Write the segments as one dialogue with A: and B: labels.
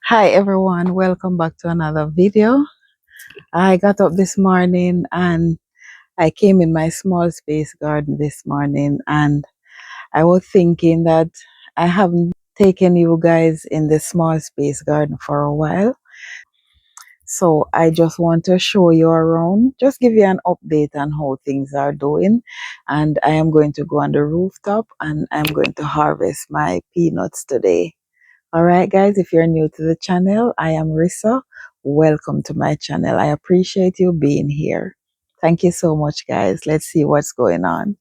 A: Hi everyone, welcome back to another video. I got up this morning and I came in my small space garden this morning, and I was thinking that I haven't taken you guys in the small space garden for a while. So I just want to show you around, just give you an update on how things are doing. And I am going to go on the rooftop and I'm going to harvest my peanuts today. All right, guys, if you're new to the channel, I am Rissa. Welcome to my channel. I appreciate you being here. Thank you so much, guys. Let's see what's going on.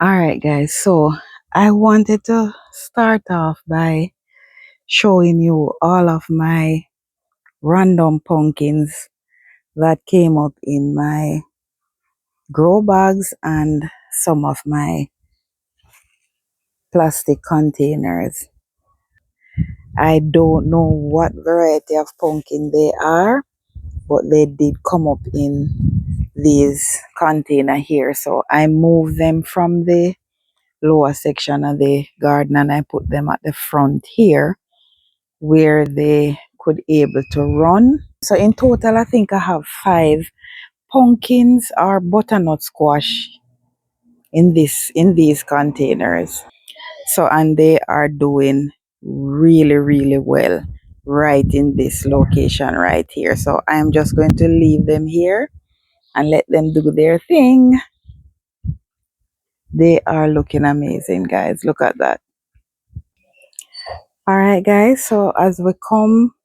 A: All right, guys. So I wanted to start off by showing you all of my random pumpkins that came up in my grow bags and some of my plastic containers. I don't know what variety of pumpkin they are, but they did come up in these container here. So I moved them from the lower section of the garden and I put them at the front here where they could able to run. So in total, I think I have 5 pumpkins or butternut squash in these containers. So, and they are doing really well right in this location right here. So I'm just going to leave them here and let them do their thing. They are looking amazing, guys. Look at that. All right, guys. So as we come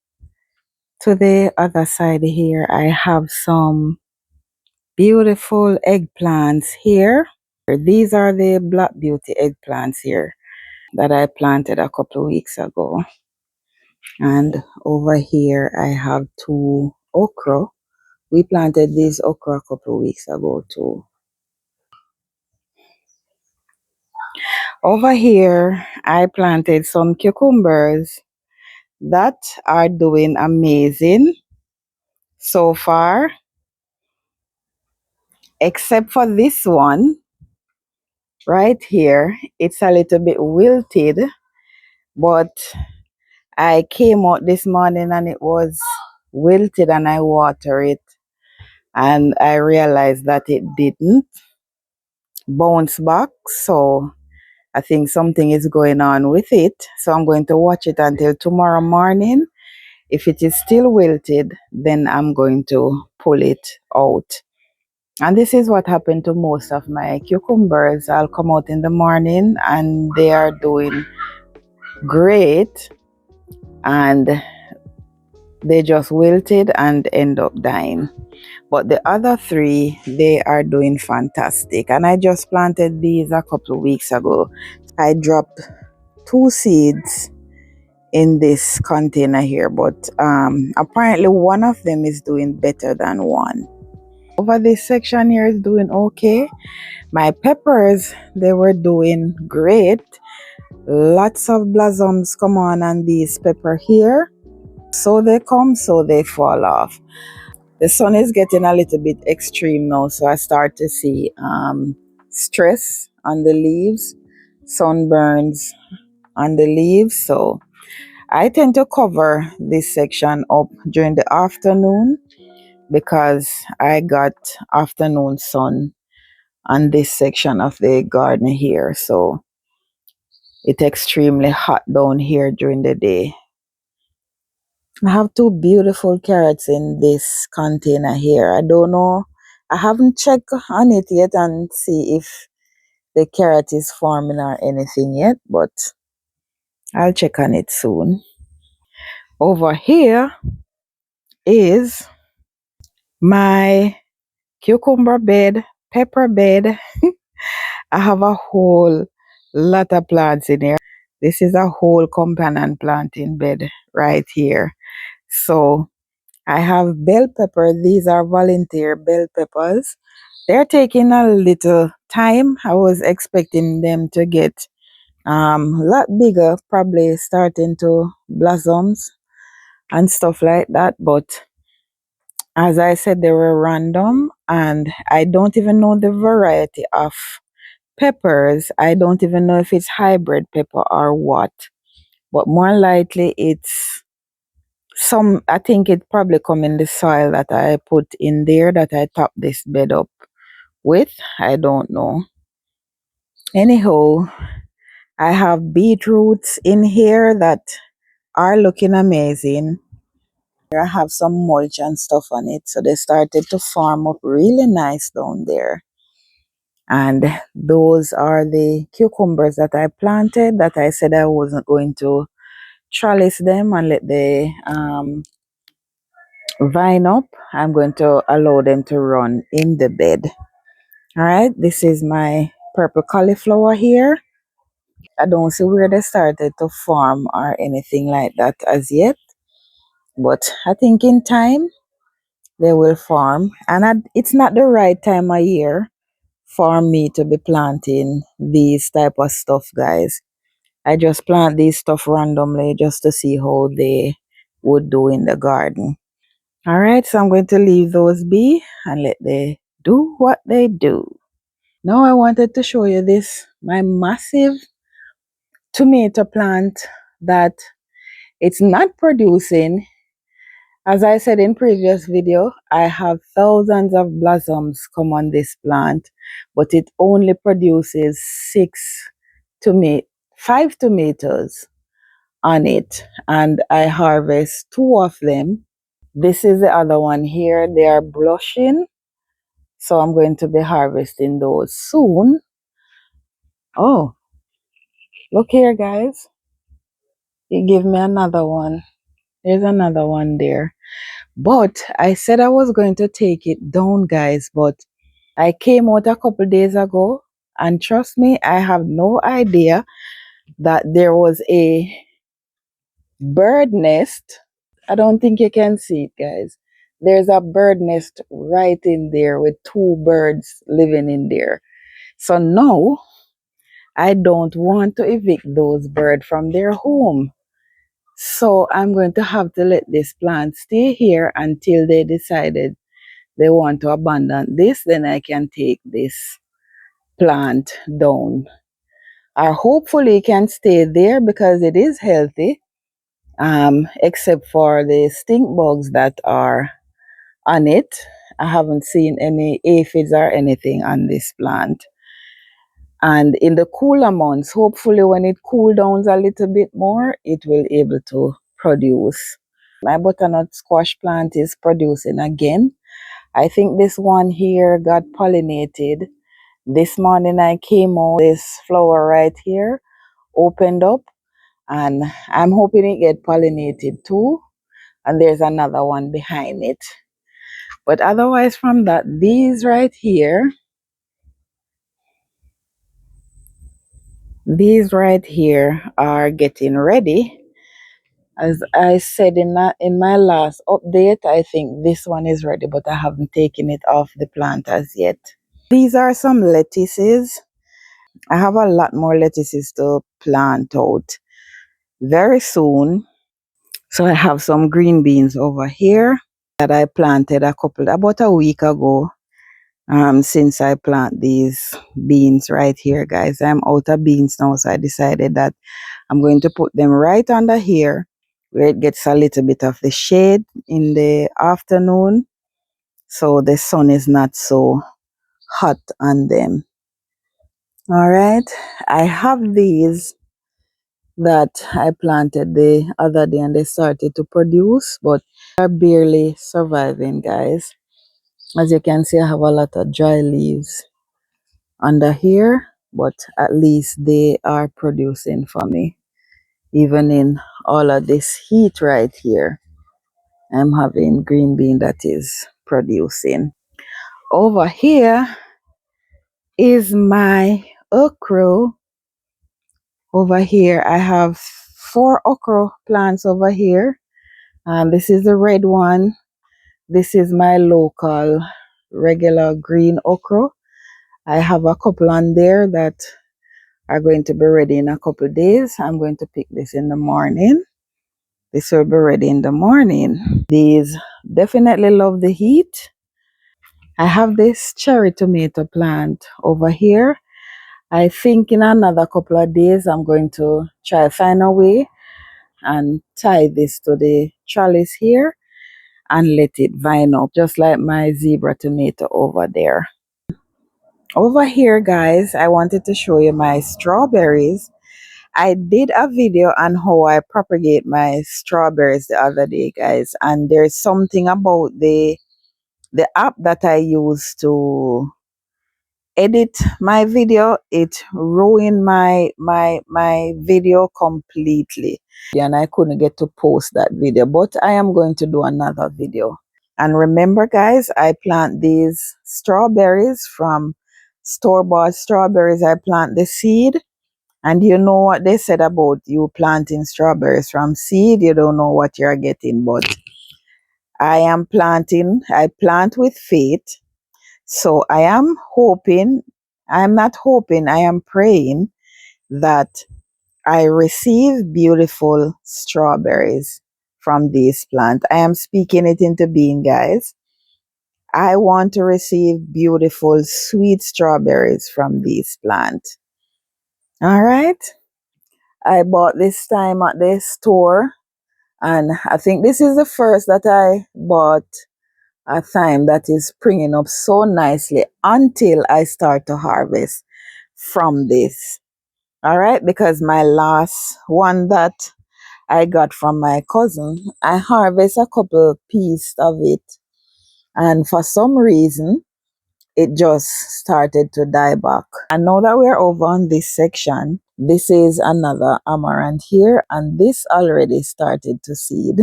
A: to the other side here, I have some beautiful eggplants here. These are the Black Beauty eggplants here that I planted a couple of weeks ago. And over here, I have 2 okra. We planted this okra a couple of weeks ago too. Over here, I planted some cucumbers that are doing amazing so far, except for this one right here. It's a little bit wilted, but I came out this morning and it was wilted and I water it and I realized that it didn't bounce back. So I think something is going on with it. So I'm going to watch it until tomorrow morning. If it is still wilted, then I'm going to pull it out. And this is what happened to most of my cucumbers. I'll come out in the morning and they are doing great. And they just wilted and end up dying. But the other 3, they are doing fantastic. And I just planted these a couple of weeks ago. I dropped 2 seeds in this container here, but apparently one of them is doing better than one. Over this section here is doing okay. My peppers, they were doing great. Lots of blossoms come on these pepper here. So they come, so they fall off. The sun is getting a little bit extreme now, so I start to see stress on the leaves, sunburns on the leaves. So I tend to cover this section up during the afternoon because I got afternoon sun on this section of the garden here. So it's extremely hot down here during the day. I have 2 beautiful carrots in this container here. I don't know. I haven't checked on it yet and see if the carrot is forming or anything yet, but I'll check on it soon. Over here is my cucumber bed, pepper bed. I have a whole lot of plants in here. This is a whole companion planting bed right here. So I have bell pepper. These are volunteer bell peppers. They're taking a little time. I was expecting them to get a lot bigger, probably starting to blossoms and stuff like that. But as I said, they were random and I don't even know the variety of peppers. I don't even know if it's hybrid pepper or what, but more likely it's some, I think it probably come in the soil that I put in there that I top this bed up with. I don't know. Anyhow, I have beetroots in here that are looking amazing. I have some mulch and stuff on it, so they started to form up really nice down there. And those are the cucumbers that I planted that I said I wasn't going to trellis them and let the vine up. I'm going to allow them to run in the bed. All right, this is my purple cauliflower here. I don't see where they started to form or anything like that as yet, but I think in time they will form. And it's not the right time of year for me to be planting these type of stuff, guys. I just plant these stuff randomly just to see how they would do in the garden. All right, so I'm going to leave those be and let they do what they do. Now I wanted to show you this, my massive tomato plant that it's not producing. As I said in previous video, I have thousands of blossoms come on this plant, but it only produces 5 tomatoes on it, and I harvest 2 of them. This is the other one here. They are blushing, so I'm going to be harvesting those soon. Oh, look here, guys. It gave me another one. There's another one there. But I said I was going to take it down, guys, but I came out a couple days ago, and trust me, I have no idea that there was a bird nest. I don't think you can see it, guys. There's a bird nest right in there with 2 birds living in there. So now I don't want to evict those birds from their home. So I'm going to have to let this plant stay here until they decided they want to abandon this. Then I can take this plant down. Or hopefully it can stay there because it is healthy. Except for the stink bugs that are on it. I haven't seen any aphids or anything on this plant. And in the cooler months, hopefully when it cool down a little bit more, it will able to produce. My butternut squash plant is producing again. I think this one here got pollinated. This morning I came out, this flower right here opened up, and I'm hoping it get pollinated too. And there's another one behind it. But otherwise from that, these right here are getting ready. As I said in my last update, I think this one is ready, but I haven't taken it off the plant as yet. These are some lettuces. I have a lot more lettuces to plant out very soon. So I have some green beans over here that I planted about a week ago. Since I plant these beans right here, guys, I'm out of beans now, so I decided that I'm going to put them right under here where it gets a little bit of the shade in the afternoon, so the sun is not so hot on them. All right, I have these that I planted the other day and they started to produce, but they're barely surviving, guys. As you can see, I have a lot of dry leaves under here, but at least they are producing for me. Even in all of this heat right here, I'm having green bean that is producing. Over here is my okra. Over here, I have 4 okra plants over here. This is the red one. This is my local regular green okra. I have a couple on there that are going to be ready in a couple days. I'm going to pick this in the morning. This will be ready in the morning. These definitely love the heat. I have this cherry tomato plant over here. I think in another couple of days, I'm going to try find a way and tie this to the trellis here and let it vine up, just like my zebra tomato over there. Over here, guys, I wanted to show you my strawberries. I did a video on how I propagate my strawberries the other day, guys, and there's something about the app that I use to edit my video. It ruined my video completely, and I couldn't get to post that video, but I am going to do another video. And remember, guys, I plant these strawberries from store-bought strawberries. I plant the seed, and you know what they said about you planting strawberries from seed, you don't know what you're getting. But I plant with faith. So I am hoping, I'm not hoping, I am praying that I receive beautiful strawberries from this plant. I am speaking it into being, guys. I want to receive beautiful, sweet strawberries from this plant. All right. I bought this time at the store, and I think this is the first that I bought a thyme that is springing up so nicely until I start to harvest from this. All right, because my last one that I got from my cousin, I harvest a couple pieces of it, and for some reason it just started to die back. And now that we're over on this section, this is another amaranth here, and this already started to seed,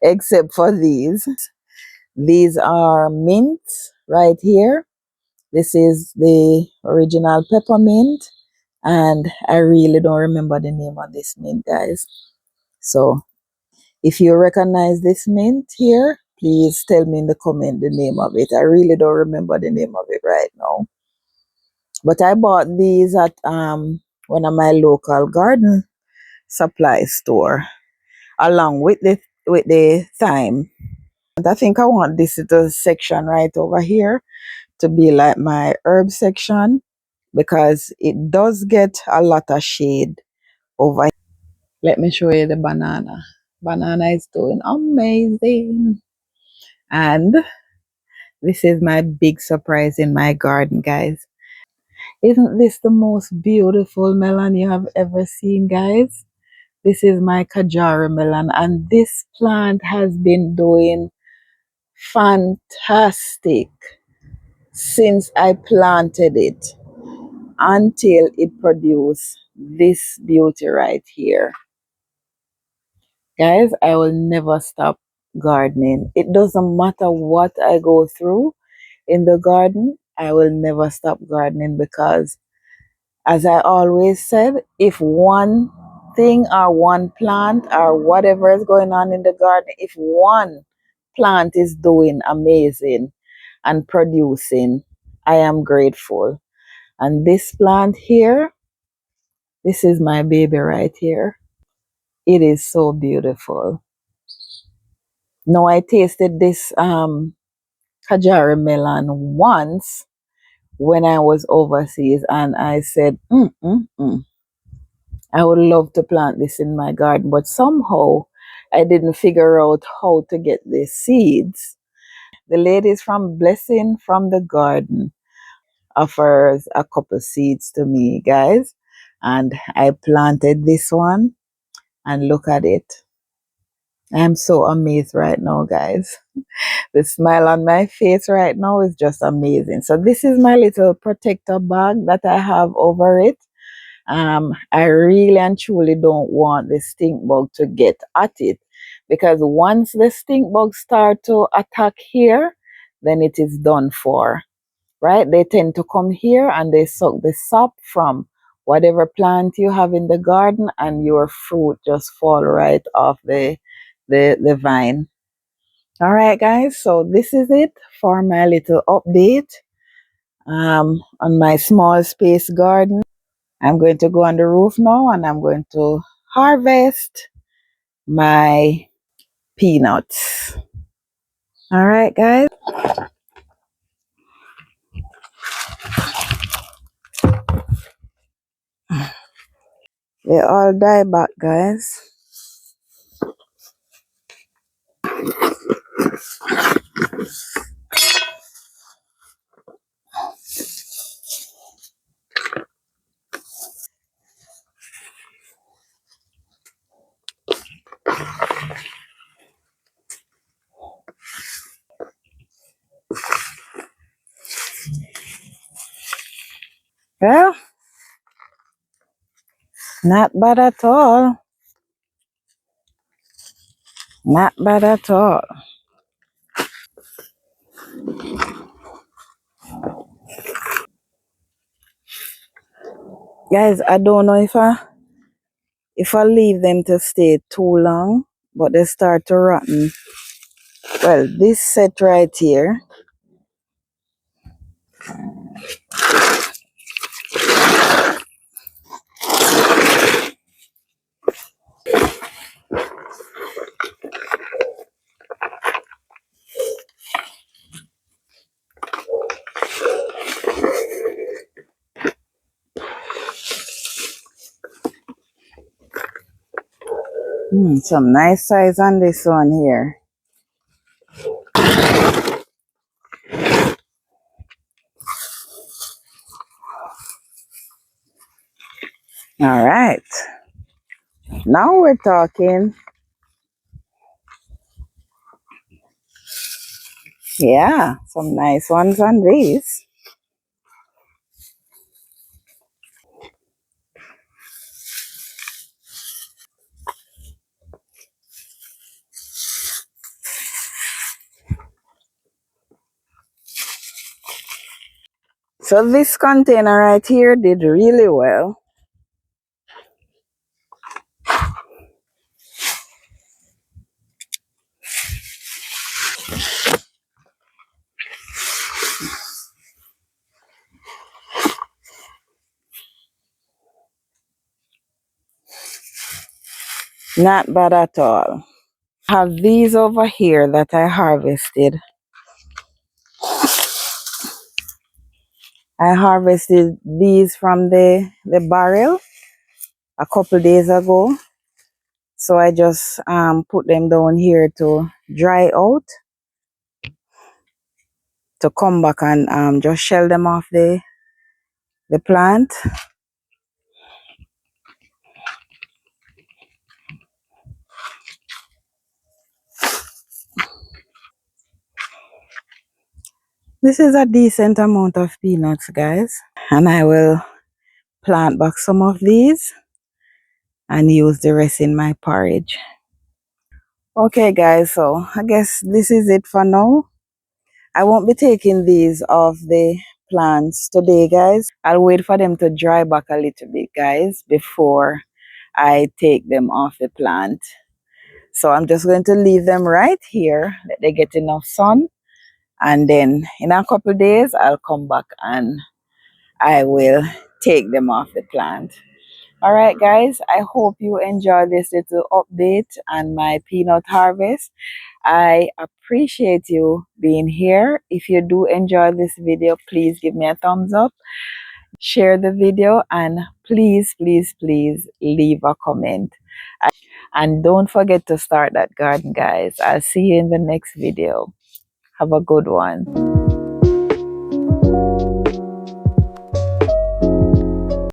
A: except for these. These are mints right here. This is the original peppermint, and I really don't remember the name of this mint, guys. So if you recognize this mint here, please tell me in the comment the name of it. I really don't remember the name of it right now. But I bought these at one of my local garden supply store along with the thyme. And I think I want this little section right over here to be like my herb section, because it does get a lot of shade over here. Let me show you the banana. Banana is doing amazing. And this is my big surprise in my garden, guys. Isn't this the most beautiful melon you have ever seen, guys? This is my Kairi melon, and this plant has been doing fantastic since I planted it until it produced this beauty right here. Guys, I will never stop gardening. It doesn't matter what I go through in the garden, I will never stop gardening, because as I always said, if one thing or one plant or whatever is going on in the garden, if one plant is doing amazing and producing, I am grateful. And this plant here, this is my baby right here. It is so beautiful. Now I tasted this Kairi melon once when I was overseas, and I said, I would love to plant this in my garden, but somehow I didn't figure out how to get the seeds. The ladies from Blessing from the Garden offers a couple seeds to me, guys, and I planted this one, and look at it. I'm so amazed right now, guys. The smile on my face right now is just amazing. So this is my little protector bag that I have over it. I really and truly don't want the stink bug to get at it, because once the stink bugs start to attack here, then it is done for, right? They tend to come here and they suck the sap from whatever plant you have in the garden, and your fruit just fall right off the vine. All right, guys, so this is it for my little update on my small space garden. I'm going to go on the roof now, and I'm going to harvest my peanuts. All right, guys. They all die back, guys. Well, not bad at all. Not bad at all. Guys, I don't know if I leave them to stay too long, but they start to rotten. Well, this set right here, some nice size on this one here. All right. Now we're talking. Yeah, some nice ones on these. So this container right here did really well. Not bad at all. Have these over here that I harvested. I harvested these from the barrel a couple days ago. So I just put them down here to dry out, to come back and just shell them off the plant. This is a decent amount of peanuts, guys. And I will plant back some of these and use the rest in my porridge. Okay, guys, so I guess this is it for now. I won't be taking these off the plants today, guys. I'll wait for them to dry back a little bit, guys, before I take them off the plant. So I'm just going to leave them right here, let they get enough sun. And then in a couple of days, I'll come back and I will take them off the plant. All right, guys, I hope you enjoy this little update on my peanut harvest. I appreciate you being here. If you do enjoy this video, please give me a thumbs up, share the video, and please, please, please leave a comment. And don't forget to start that garden, guys. I'll see you in the next video. Have a good one.